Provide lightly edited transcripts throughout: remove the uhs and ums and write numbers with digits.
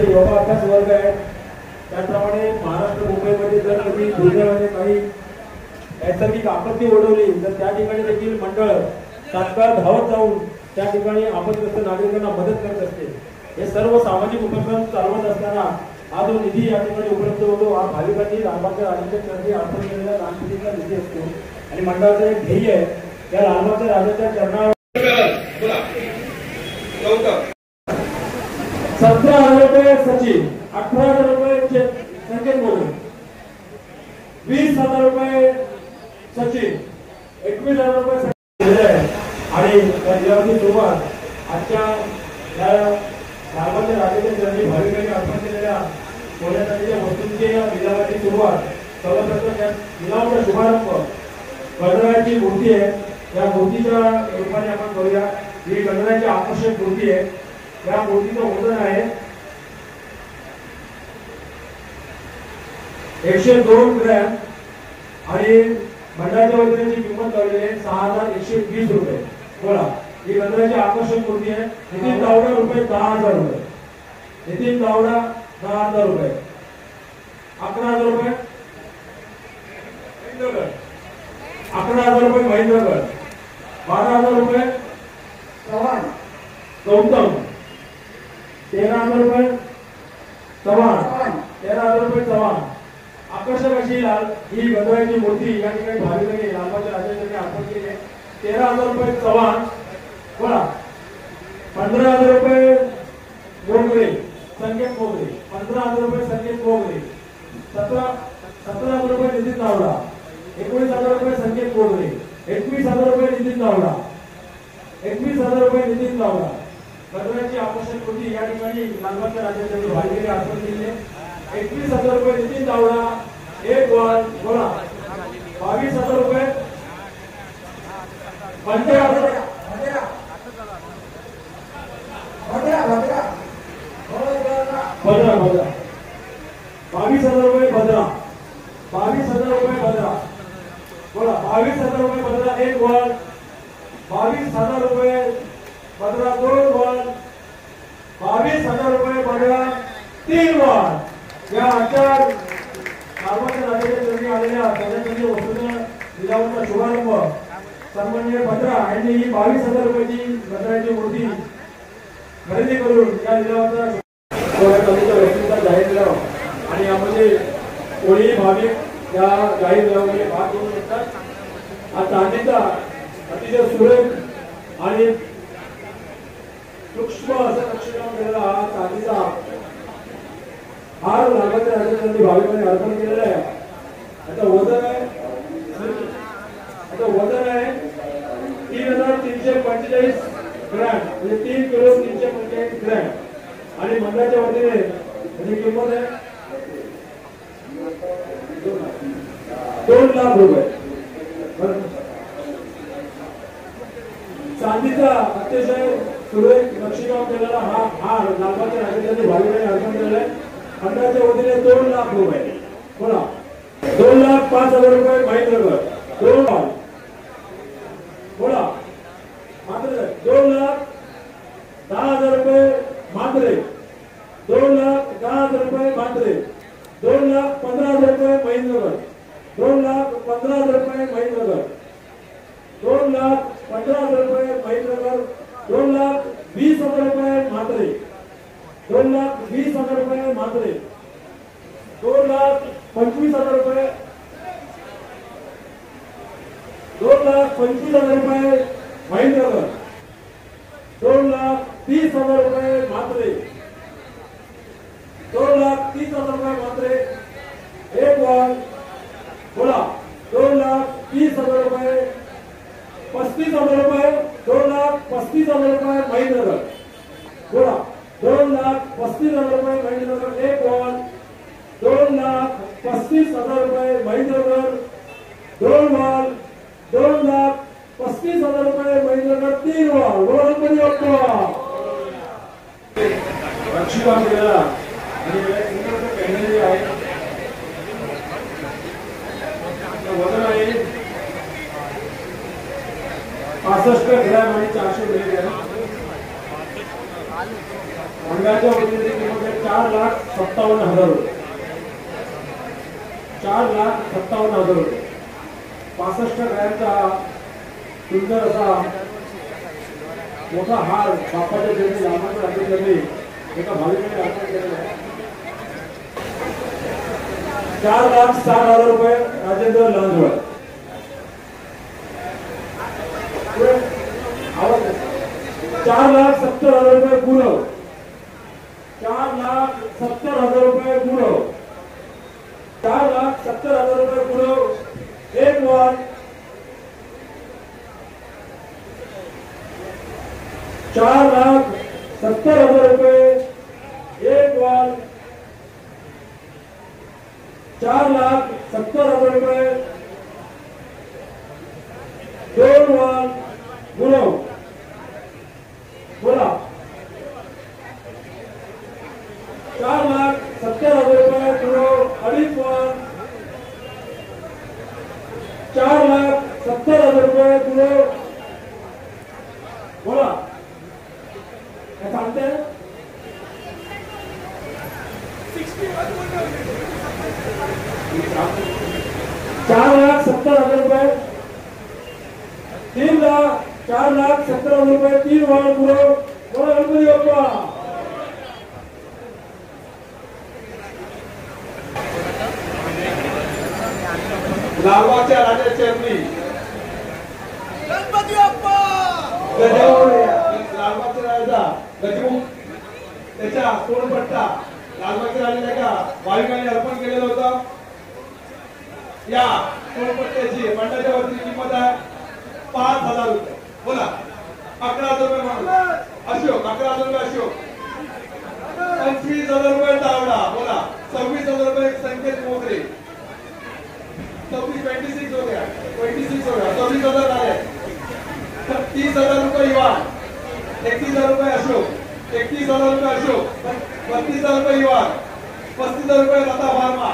योगा अभ्यास वर्ग आहे त्याप्रमाणे महाराष्ट्र मुंबईमध्ये जर कधी दुर्दैवाने काही नैसर्गिक आपत्ती ओढवली तर त्या ठिकाणी देखील मंडळ तात्काळ धावत जाऊन त्या ठिकाणी आपत्तिग्रस्त नागरिकांना मदत करत असते। हे सर्व सामाजिक उपक्रम चालवत असताना हा जो निधी या ठिकाणी उपलब्ध होतो हा भाविकांनी लालबागच्या राजाच्या चरणी अर्पण केलेला दाननिधीचा निधी असतो आणि मंडळाचं एक ध्येय आहे त्या लालबागच्या राजाच्या चरणावर 17,000 रुपये सचिन, 18,000 रुपये संकेत मोरे, 20,000 रुपये सचिन, 21,000 रुपये आणि त्याची सुरुवात आजच्या या लालबागच्या राजाच्या चरणी भाविकांनी अर्पण केलेल्या सोन्याच्या वस्तूंची या लिलावाची सुरुवात सर्वप्रथम या लिलावाचा शुभारंभ गणरायाची मूर्ती आहे या मूर्तीच्या रूपाने आपण करूया। ही गणरायाची आकर्षक मूर्ती आहे या मूर्तीचं वजन आहे 102 ग्रॅम आणि मंडळाच्या वजनाची किंमत लावलेली आहे 6,120 रुपये। बोला ही गणरायाची आकर्षक मूर्ती आहे। नितीन तावडा रुपये 10,000 रुपये, नितीन तावडा 10,000 रुपये, 11,000 रुपये 11,000 रुपये महेंद्रगड, 12,000 रुपये चव्हाण गौतम, 13,000 रुपये चव्हाण, 13,000 रुपये चव्हाण। आकर्षक अशी ही गणरायाची मूर्ती या ठिकाणी भाविकांनी लालबागच्या राजाच्या अर्पण केली आहे। 13,000 रुपये चव्हाण, बोला 15,000 रुपये मोगरे संकेत मोगरे, 15,000 रुपये संकेत मोगरे, 17,000 रुपये नितीन तावडा, 19,000 रुपये संकेत मोगरे, 21,000 रुपये नितीन तावडा, 21,000 रुपये नितीन तावडा। गणरायाची आकर्षक मूर्ती या ठिकाणी लालबागच्या राजाच्या भाविकांनी अर्पण केली आहे। 21,000 रुपये नितीन तावडा, एक वर बोला 22,000 रुपये 15,000 22,000 रुपये भद्रा, 22,000 रुपये भद्रा, बोला 22,000 रुपये भद्रा, एक वर 22,000 रुपये भद्रा, दोन वर 22,000 रुपये भद्रा, तीन वर। या आचार लालबागच्या राजाच्या चरणी आलेल्या सोन्याच्या वस्तूंचा लिलावाचा शुभारंभ सन्माननीय भद्रा यांनी ही 22,000 रुपयाची गणरायाची मूर्ती खरेदी करून या लिलावाचा वस्तूंचा जाहीर लिलाव आणि यामध्ये कोणीही भाविक या जाहीर लिलावामध्ये भाग घेऊ शकतात। हा चांदीचा अतिशय सुरेख आणि सूक्ष्म असं नक्षीकाम केलेला हा चांदीचा हार लालबागच्या राजाच्या भाविकांनी अर्पण केलेला आहे। आता वजन आहे 3,345 ग्रॅम म्हणजे 3 किलो 345 ग्रॅम आणि मंडळाच्या वतीने त्याची किंमत आहे 2 लाख रुपये। चांदीचा अतिशय सुरेख नक्षीकाम केलेला हा हार लालबागच्या राजाच्या भाविकांनी अर्पण केलेला आहे। मंडळाच्या वतीने 2 लाख रुपये, बोला 2,05,000 रुपये महेंद्रगड, 2 लाख बोला मात्र 2,10,000 रुपये मात्रे, 2,10,000 रुपये मात्रे, 2,15,000 रुपये महेंद्रगड, 2,15,000 रुपये महेंद्रगड, 2,15,000 रुपये महेंद्रगड, 2,20,000 रुपये मात्रे, 2,20,000 रुपये मात्रे, 2,25,000 रुपये, 2,25,000 रुपये महेंद्रगड, 2,30,000 रुपये मात्रे, 2,30,000 रुपये मात्रे, एक वर बोला 2,30,000 रुपये, 35,000 रुपये, 2,35,000 रुपये महेंद्रगड, बोला 2,35,000 रुपये महेंद्रगड, एक वर 2,35,000 रुपये महेंद्रगड, दोन वर 2,35,000 रुपये महेंद्रगड, तीन वर गणपती बाप्पा नक्षीकाम केलेला आणि आहे 65 ग्रॅम आणि 400 मिलीग्रॅम अंगाच्या वजनाची किंमत आहे 4,57,000 रुपये. 4,57,000 रुपये. 65 ग्रॅमचा सुंदर असा मोठा हार बाप्पाच्या चरणी लांबाच्या चरणी एका भाविकाने अर्पण केलेला आहे. 4,60,000 रुपये राजेंद्र लांजवळ. 4,70,000 रुपये गुरव. 4,70,000 रुपये गुरव. 4,70,000 रुपये गुरव. एक वन. 4,70,000 रुपये. एक वन. 4,70,000 रुपये. दोन वन. गुरव बोला. 4,70,000 रुपये गुरव. अडीच वन. 4,70,000 रुपये गुरव बोला. काय सांगते? 4,70,000 रुपये. 4,70,000 रुपये. तीन वन गुरव बोला. गणपती बाप्पा. लालबागच्या राजा चरणी गणपती बाप्पा. लालबागचा राजा गजमुख त्याच्या तोंडपट्टा लालबागच्या राजाला का भाविकांनी अर्पण केलेलं होतं. या तोंडपट्ट्याची मंडळाच्या वरती किंमत आहे 5,000 रुपये. बोला. 11,000 रुपये म्हणून अशोक. 11,000 रुपये अशोक. 25,000 रुपये तावडा. बोला. 26,000 रुपये संकेत मोगरे. 26 हो गया. 26,000 आले. 30,000 रुपये युवान. 31,000 रुपये अशोक. 31,000 रुपये अशोक. 32,000 रुपये युवान. 35,000 रुपये लता भार्मा.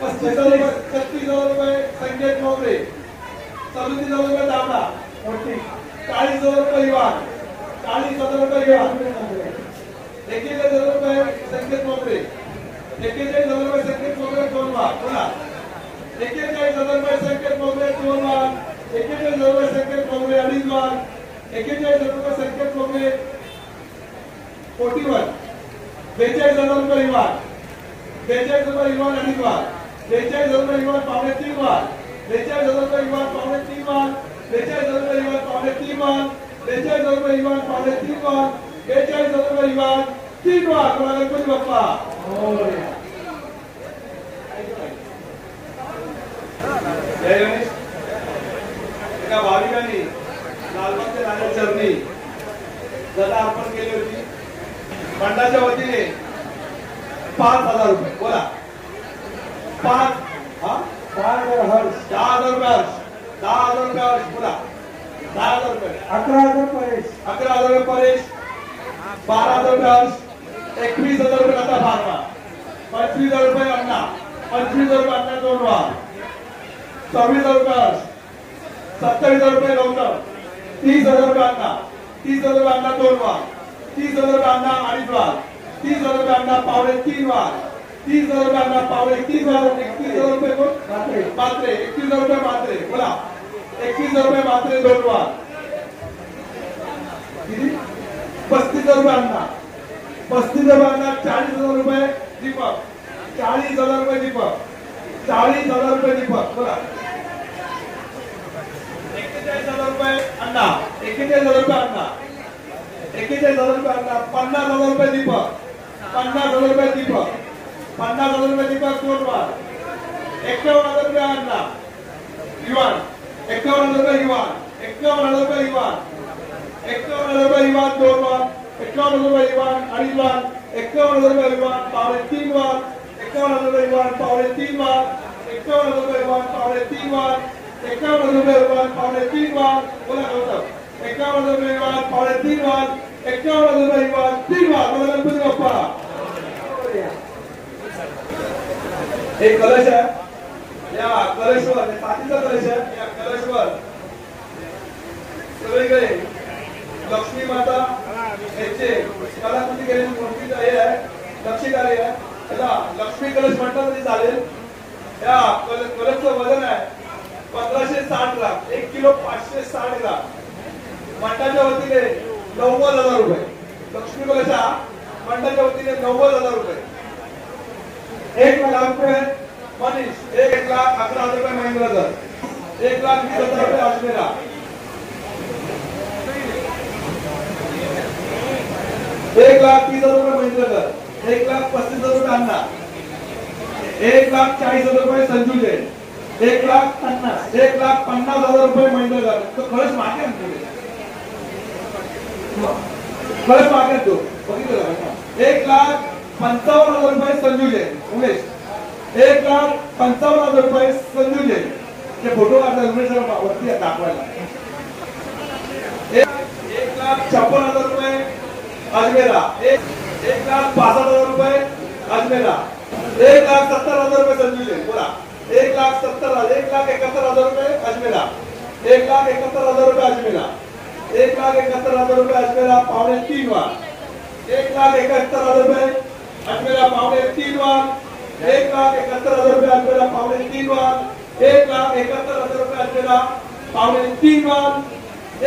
36,000 रुपये संकेत मोगरे. 37,000 रुपये तावडा. 40,000 रुपये युवान. 40,000 रुपये युवान. 41,000 रुपये संकेत मोगरे. 41,000 रुपये संकेत मोगरे. दोन वार बोला. 41,000 रुपये संकेत मोगरे. दोन वार. 41,000 रुपये संकेत मोगरे. अडीच वार. 41,000 रुपये संकेत मोगरे. 41. 42,000 रुपये युवान. 42,000 रुपये युवान. अडीच वार. 42,000 रुपये युवान. पावणे तीन वार. 42,000 रुपये युवान. पावणे तीन वार. 42,000 रुपये युवान. पावणे तीन वार. 42,000 रुपये युवान. पावणे तीन वार. 42,000 रुपये युवान. तीन वार. बोला गणपती बाप्पा. जय गणेश. एका भाविकांनी लालबागच्या राजा चरणी गदा अर्पण केली होती. मंडळाच्या वतीने 5,000 रुपये. बोला. 10,000 हर्ष. 10,000 रुपये हर्ष. 10,000 रुपये हर्ष. बोला. 10,000 रुपये. 11,000 परेश. 11,000 रुपये परेश. 12,000 रुपये हर्ष. 21,000 रुपये लता भार्मा. 25,000 रुपये अण्णा. 25,000 रुपये अण्णा. दोन वार. 26,000 रुपये हर्ष. 27,000 रुपये गौतम. 30,000 रुपये अण्णा. 30,000 रुपये अण्णा. दोन वार. 30,000 रुपये अण्णा. अडीच वार. 30,000 रुपये अण्णा. पावणे तीन वार. 30,000 रुपये अण्णा. पावणे तीन वार. 31,000 रुपये कोण? मात्रे. 31,000 रुपये मात्रे. बोला. 31,000 रुपये मात्रे. दोन वार. 35,000 रुपये अण्णा. 35,000 रुपये अण्णा. 40,000 रुपये दीपक. 40,000 रुपये दीपक. 40,000 रुपये दीपक. बोला. 41,000 रुपये अण्णा. 41,000 रुपये अण्णा. 41,000 रुपये अण्णा. 50,000 रुपये दीपक. 50,000 रुपये दीपक. 50,000 रुपये दीपक. दोन वार. 51,000 रुपये अण्णा. युवान. 51,000 रुपये युवान. 51,000 रुपये युवान. 51,000 रुपये युवान. दोन वार. 51,000 रुपये युवान. अडीच वार. 51,000 रुपये युवान. पावणे तीन वार. 51,000 रुपये युवान. पावणे तीन वार. 51,000 रुपये युवान. पावणे तीन वार. 51,000 रुपये युवान. पावणे तीन वार. बोला गौतम. 51,000 रुपये युवान. पावणे तीन वार. 51,000 रुपये युवान. तीन वार. बोला गणपती बाप्पा. एक कलश आहे. या कलशवर साथीचा कलश आहे. या कलशवर सगळीकडे लक्ष्मी माता यांचे कलाकृती केलेली मूर्ती हे आहे, लक्ष्मी कार्य आहे. त्याला लक्ष्मी कलश म्हटलं तरी चालेल. या कलशचं वजन आहे 1560 ग्राम, 1 किलो 560 ग्राम. मंडळाच्या वतीने 90,000 रुपये. लक्ष्मी कलशा मंडळाच्या वतीने 90,000 रुपये. 1,00,000 रुपये मनीष, 1,11,000 रुपये महेंद्रधर, 1,20,000 रुपये अजमेरा, 1,30,000 रुपये महेंद्रधर, 1,35,000 रुपये अण्णा, 1,40,000 रुपये संजू जैन, 1,50,000 रुपये महेंद्रधर. तो खरंच मागे खरंच मागे तो बघितलं. 1,55,000 रुपये संजू जैन उमेश, 1,55,000 रुपये संजू जैन. ते फोटो आता उमेश वरती दाखवायला. 1,56,000 रुपये अजमेरा, 1,65,000 रुपये अजमेरा, 1,70,000 रुपये संजू जैन. बोला 1,71,000 रुपये अजमेरा, 1,71,000 रुपये अजमेरा, 1,71,000 रुपये अजमेरा पावणे 3 वार, 1,71,000 रुपये अजमेरा पावणे 3 वार, 1,71,000 रुपये अजमेरा पावणे 3 वार, 1,71,000 रुपये अजमेरा पावणे 3 वार,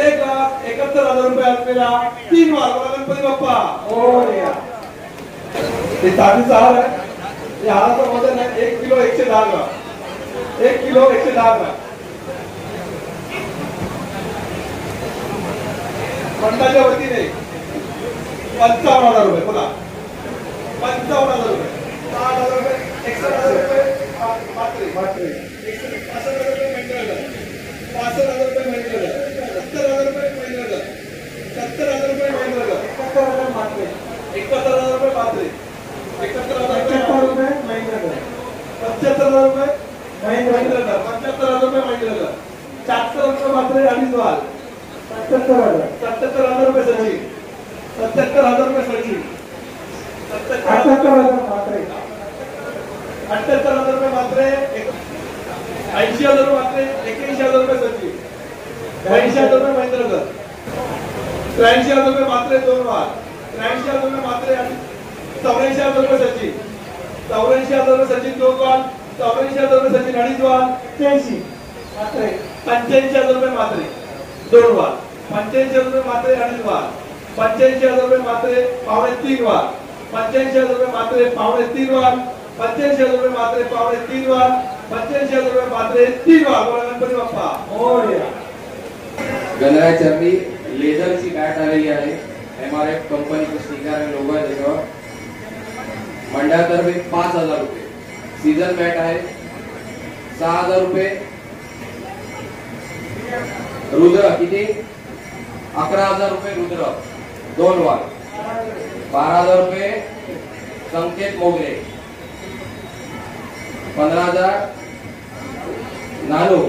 1,71,000 रुपये अजमेरा 3 वार. बोला गणपती बाप्पा मोरया. हे चांदीचा हार आहे. या हाराचं वजन आहे 1 किलो 110 ग्राम, 1 किलो 110 ग्राम. मंडळाच्या वतीने 55,000 रुपये. बोला 55,000 रुपये, 60,000 रुपये, 61,000 रुपये मात्रे, 61,000 रुपये महेंद्रधर, 65,000 रुपये महेंद्रधर, 70,000 रुपये महेंद्रधर, 70,000 रुपये महेंद्रधर, 71,000 मात्रे, 71,000 रुपये मात्रे, 71,000 रुपये महेंद्रधर, 75,000 रुपये महेंद्रधर, 75,000 रुपये महेंद्रधर, 400 रुपये मात्रे अडीच वाल, 77,000 रुपये सचिन, 77,000 रुपये सचिन, 78,000 मात्रे, 78,000 रुपये मात्रे, 80,000 रुपये मात्रे, 81,000 रुपये सचिन, 82,000 रुपये महेंद्रधर, 83,000 रुपये मात्रे 2 वार, 83,000 रुपये मात्रे 84,000 रुपये सचिन, 84,000 रुपये सचिन 2 वार, 84,000 रुपये सचिन अडीच वार, 83 मात्रे, 85,000 रुपये मात्रे 2 वार, 85,000 रुपये मात्रे अडीच वार, 85,000 रुपये मात्रे पावणे 3 वार, 85,000 रुपये मात्रे पावणे 3 वार, 85,000 रुपये मात्रे पावणे 3 वार, 85,000 रुपये मात्रे 3 वार. बोला गणपती बाप्पा मोरया. गणराज चरणी लेझरची बॅट आलेली आहे. MRF कंपनीचं स्टिकर आणि लोगो आहे त्याच्यावर. मंडळातर्फे 5,000 रुपये. सीझन बॅट आहे 6,000 रुपये. रुद्र किती 11,000 रुपये रुद्र 2 वार, 12,000 रुपये संकेत मोगरे, 15,000 नानू,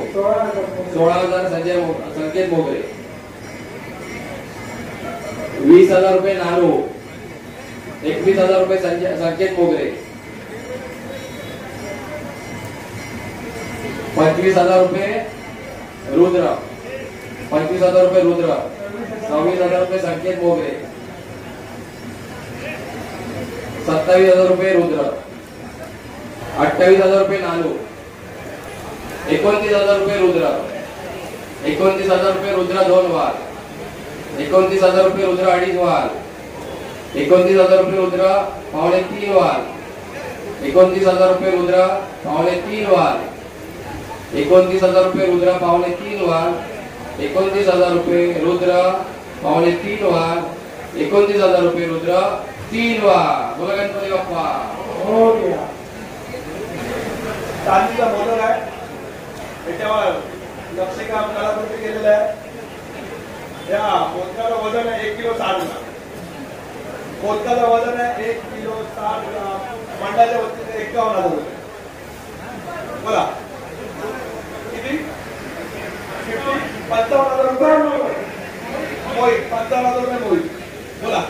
16,000 संकेत मोगरे, 20,000 रुपये नानू, 21,000 रुपये संकेत मोगरे, 25,000 रुपये रुद्र, 25,000 रुपये रुद्र, 26,000 रुपये संकेत मोगरे, 27,000 रुपये रुद्र, 28,000 रुपये नानू, 29,000 रुपये रुद्र, 29,000 रुपये रुद्र 2 वार, 29,000 रुपये रुद्र अडीच वार, 29,000 रुपये रुद्र पावणे 3 वार, 29,000 रुपये रुद्र पावणे 3 वार, 29,000 रुपये रुद्र पावणे 3 वार, 29,000 रुपये रुद्र पावणे 3 वार, 29,000 रुपये रुद्र 3 वार. बोला गणपती बाप्पा मोरया. चांदीचा मोदक आहे. त्याच्यावर नक्षीकाम कलाकृती केलेलं आहे. या मोदकाचं वजन आहे 1 किलो 60 ग्राम. मोदकाचं वजन आहे 1 किलो 60 ग्राम. मंडळाच्या वतीने 51,000 रुपये. बोला किती 55,000 रुपये मोहित, 55,000 रुपये मोहित. बोला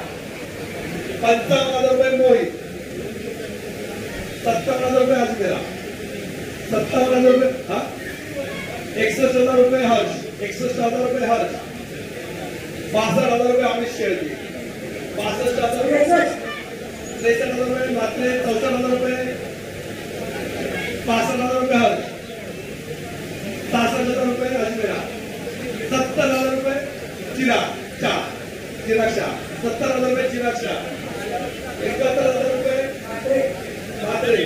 55,000 रुपये मोहित, 57,000 रुपये अजमेरा, 57,000 रुपये 61,000 रुपये हर्ष, 61,000 रुपये हर्ष, 62,000 रुपये अमित शेळके, 62,000, 63,000 रुपये मात्रे, 64,000 रुपये, 65,000 रुपये हर्ष, 66,000 रुपये अजमेरा, 70,000 रुपये चिराग शाह, 70,000 रुपये चिराग शाह, 71,000 रुपये मात्रे,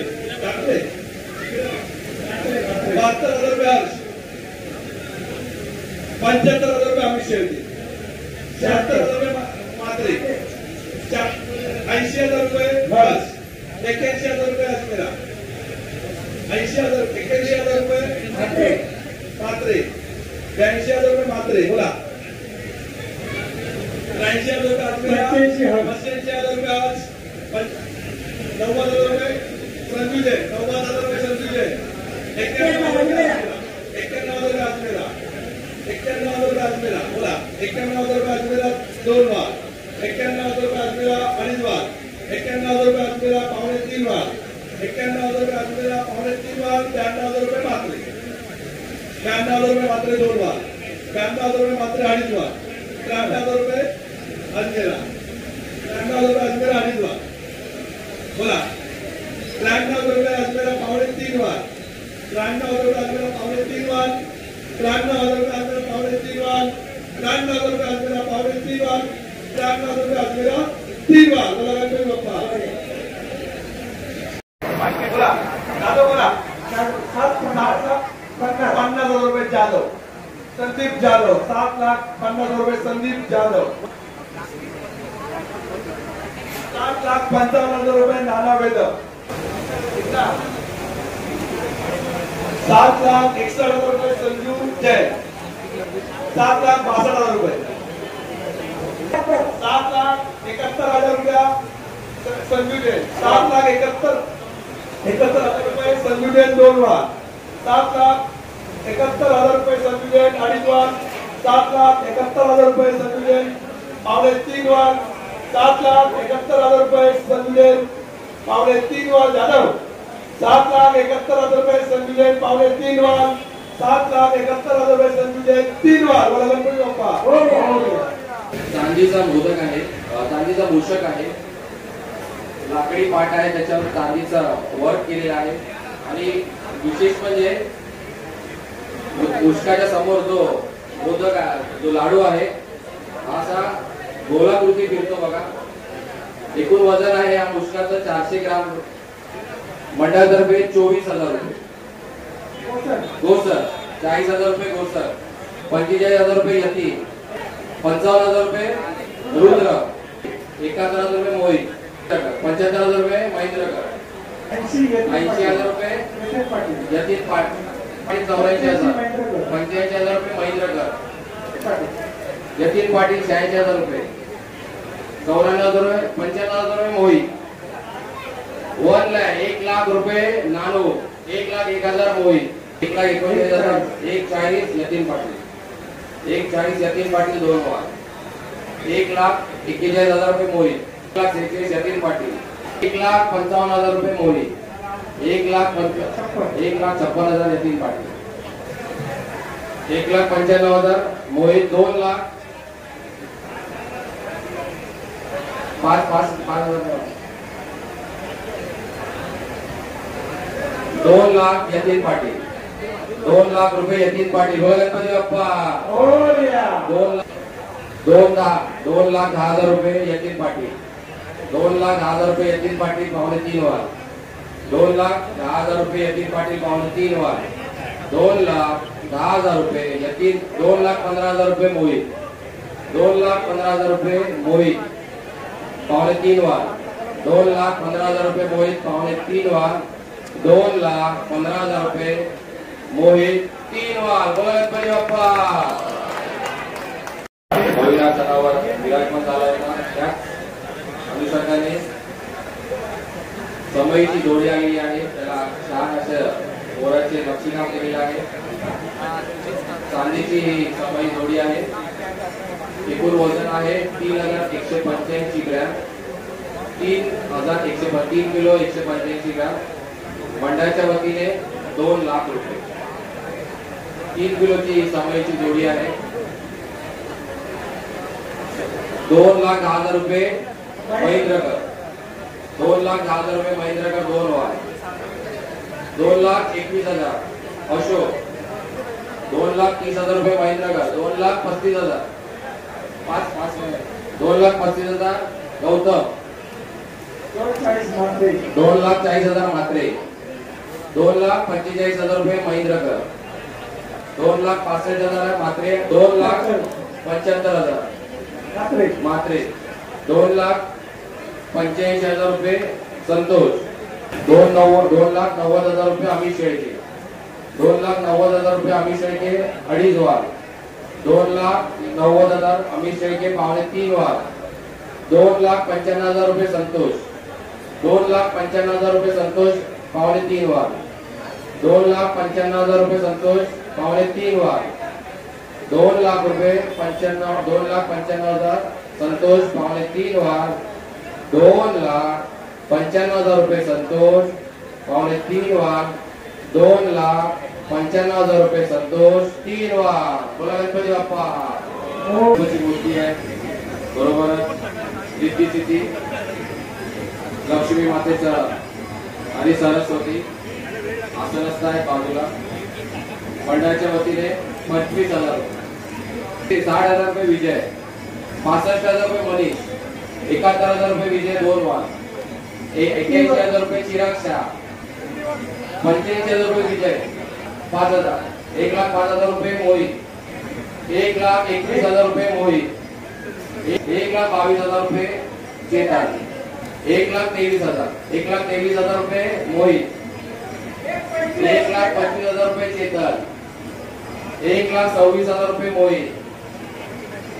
72,000 रुपये हर्ष, 75,000 रुपये अमित शेळके, 76,000 रुपये मात्रे, 80,000 रुपये हर्ष, 81,000 रुपये अजमेरा, 81,000 रुपये मात्रे, 82,000 रुपये मात्रे, बोला 83,000 रुपये अजमेरा, 85,000 रुपये हर्ष, 90,000 रुपये संजूजय, 90,000 रुपये संजूजय, 91,000 रुपये अजमेरा, 91,000 रुपये अजमेरा, बोला 91,000 रुपये अजमेरा 2 वार, 91,000 रुपये अजमेरा 2.5 वार, 91,000 रुपये अजमेरा 3.25 वार, 91,000 रुपये अजमेरा 3.25 वार, 92,000 रुपये मात्रे, 92,000 रुपये मात्रे 2 वार, 92,000 रुपये मात्रे 2.5 वार, 93,000 रुपये अजमेरा, 93,000 रुपये अजमेरा 2.5 वार, बोला 93,000 रुपये अजमेरा 3.25 वार, 93,000 रुपये अजमेरा 3.25 वार, 93,000 रुपये अजमेरा 3.25 वार, 93,000 रुपये अजमेरा 3.25 वार, 93,000 रुपये अजमेरा 3 वार, बोला गणपती बाप्पा, बोला जाधव, बोला 50,000 रुपये जाधव, संदीप जाधव, 7,50,000 रुपये संदीप जाधव, 7,55,000 रुपये नाना वेदक, 7,61,000 रुपये संजू जैन, 7,62,000 रुपये, 7,71,000 रुपया संजू जैन, 7,71,000 रुपये संजू जैन 2 वार, 7,71,000 रुपये संजू जैन 2.5 वार, 7,71,000 रुपये संजू जैन 3.25 वार, 7,71,000 रुपये संजू जैन 3.25 वार जाधव, 7,71,000 रुपये संजू जैन 3.25 वार, 7,71,000 रुपये संजू जैन 3 वार, बोला गणपती बाप्पा, चांदीचा मोदक आहे, चांदीचा मूषक आहे, लाकडी पाट आहे, त्याच्यावर चांदीचा वर्क केलेला आहे आणि विशेष म्हणजे मूषकाच्या समोर जो मोदक आहे, जो लाडू आहे हा असा गोलाकृती फिरतो बघा. एकूण वजन आहे या मूषकाचं 400 ग्राम. मंडळातर्फे 24,000 रुपये गोसर, 40,000 रुपये गोसर, 45,000 रुपये यती, 55,000 रुपये रुद्र, 71,000 रुपये मोहित, 75,000 रुपये महेंद्रकर, 80,000 रुपये यतीन पाटील, 84,000, 85,000 रुपये महेंद्रकर, यतीन पाटील 86,000 रुपये, 94,000 रुपये, 55,000 रुपये मोहित, 1,00,000 रुपये नानो, 1,01,000 मोहित, 1,19,000, 1,40,000 यतीन पाटील, 1,40,000 यतीन पाटील 2 वार, 1,41,000 रुपये मोहित, 1,41,000 यतीन पाटील, 1,55,000 रुपये मोहित, 1,56,000 यतीन पाटील, 1,95,000 मोहित, 2,00,000 5,000 2,00,000 यतीन पाटील, 2,00,000 रुपये यतीन पाटील, हो गणपती बाप्पा, 2,10,000 रुपये यतीन पाटील, 2,10,000 रुपये यतीन पाटील 3.25 वार, 2,10,000 रुपये यतीन पाटील 3.25 वार, 2,10,000 रुपये यतीन, 2,15,000 रुपये मोहित, 2,15,000 रुपये मोहित 3.25 वार, 2,15,000 रुपये मोहित 3.25 वार, 2,15,000 रुपये मोहित 3 वार, बोला गणपती बाप्पा. मोहिना तलावावर विराजमान झाला आहे ना, त्या अनुषंगाने समईची जोडी आलेली आहे, त्याला छान असं मोराचे नक्षीकाम केलेलं आहे. चांदीची समई जोडी आहे. एकूण वजन आहे 3,185 ग्रॅम, 3 किलो 185 ग्रॅम. मंडळाच्या वतीने 2,00,000 रुपये 3 किलोची समईची जोडी आहे. 2,10,000 रुपये महेंद्रकर, 2,10,000 रुपये महेंद्रकर 2 वार. 2,21,000 अशोक, 2,30,000 रुपये महेंद्रकर, 2,35,000 2,35,000 गौतम, 2,40,000 मात्रे, 2,45,000 रुपये महेंद्रकर, 2,65,000 मात्रे, 2,75,000 मात्रे, 2,85,000 रुपये संतोष, 2,90,000 रुपये अमित शेळके, 2,90,000 रुपये अमित शेळके 2.5 वार, 2,90,000 अमित शेळके 3.5 वार, 2,95,000 रुपये संतोष, 2,95,000 रुपये संतोष 3.5 वार, 2,95,000 रुपये संतोष 3.5 वार, 2,00,000 रुपये 2,95,000 संतोष 3.5 वार, 2,95,000 रुपये संतोष 3.5 वार, 2,95,000 रुपये संतोष 3 वार. बोला गणपती बाप्पा. मूर्ती आहे बरोबर, रिद्धी सिद्धी लक्ष्मी मातेचा आणि सरस्वती आसनस्थ आहे बाजूला. मंडळाच्या वतीने 25,000 रुपये, 60,000 रुपये विजय, 65,000 रुपये मनीष, 71,000 रुपये विजय 2 वार, 81,000 रुपये चिराग शाह, 85,000 रुपये विजय 5,000, 1,05,000 रुपये मोहित, 1,21,000 रुपये मोहित, 1,22,000 रुपये चेतन, 1,23,000 रुपये मोहित, 1,25,000 रुपये चेतन, 1,26,000 रुपये मोहित,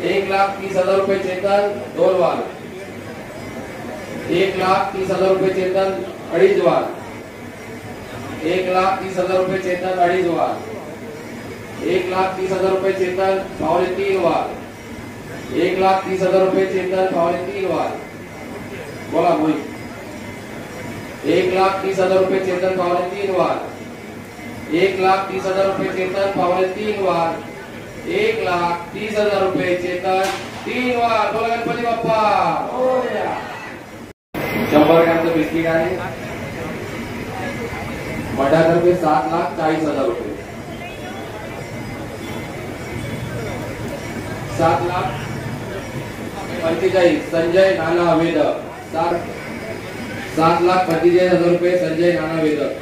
1,30,000 रुपये चेतन 2 वार, 1,30,000 रुपये चेतन 2.5 वार, 1,30,000 रुपये चेतन 2.5 वार, 1,30,000 रुपये चेतन 3.5 वार, 1,30,000 रुपये चेतन 3.5 वार. बोला मोहित. 1,30,000 रुपये चेतन 3.5 वार, 1,30,000 रुपये चेतन 3.5 वार, 1,30,000 रुपये चेतन 3 वार. बोला गणपती बाप्पा. 100 ग्रॅमचं बिस्किट आहे मंडळातर्फे 7,40,000 रुपये, 7,45,000 संजय नाना वेदक, 7,45,000 रुपये संजय नाना वेदक,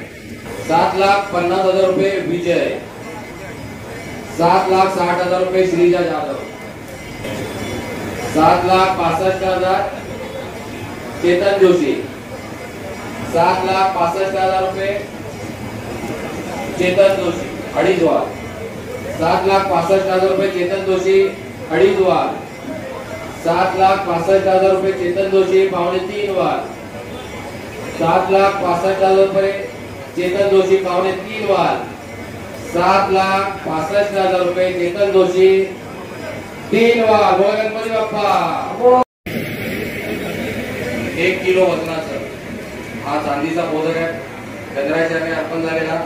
7,50,000 रुपये विजय, 7,60,000 रुपये श्रीजा जाधव, 7,65,000 चेतन जोशी, 7,65,000 रुपये चेतन जोशी 2.5 वार, 7,65,000 रुपये चेतन जोशी 2.5 वार, 7,65,000 रुपये चेतन जोशी 3.5 वार, 7,65,000 रुपये चेतन जोशी 3.5 वार, 7,65,000 रुपये चेतन जोशी 3 वार. बोला गणपती बाप्पा. 1 किलो वजनाचं हा चांदीचा मोदक आहे गणरायाच्या अर्पण झालेला.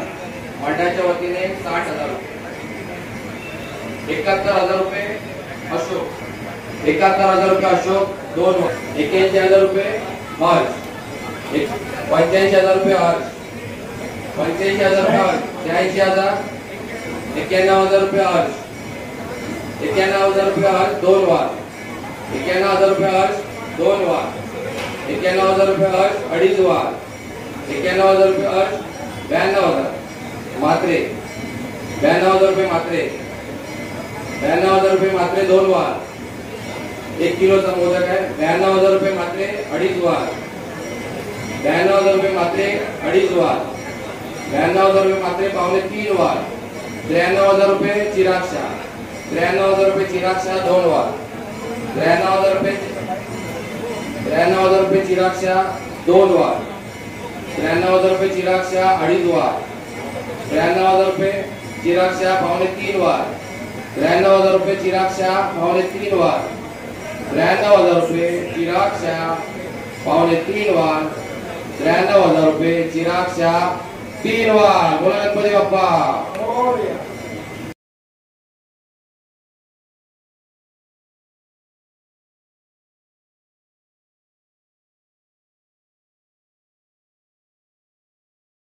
मंडळाच्या वतीने 60,000 रुपये, 71,000 रुपये अशोक, 71,000 रुपये अशोक 2 वार, 81,000 रुपये हर्ष, 85,000 रुपये हर्ष, 85,000 रुपये हर्ष, 83,000, 91,000 रुपये हर्ष, 91,000 रुपये हर्ष 2 वार, 91,000 रुपये हर्ष 2 वार, 91,000 रुपये हर्ष 2.5 वार, 91,000 रुपये हर्ष 92,000 मात्रे, 92,000 रुपये मात्रे, 92,000 रुपये मात्रे 2 वार. 1 किलोचा मोदक आहे. 92,000 रुपये मात्रे 2.5 वार, 92,000 रुपये मात्रे 2.5 वार, 92,000 रुपये मात्रे 3.5 वार, 93,000 रुपये चिराग शाह, 93,000 रुपये चिराग शाह 2 वार, 93,000 रुपये चिराग शाह 2 वार, 93,000 रुपये चिराग शाह 2.5 वार, 93,000 रुपये चिराग शाह 3.5 वार, 93,000 रुपये चिराग शाह 3.5 वार, 93,000 रुपये चिराग शाह 3.5 वार, 93,000 रुपये चिराग शाह 3 वार. बोला गणपती बाप्पा.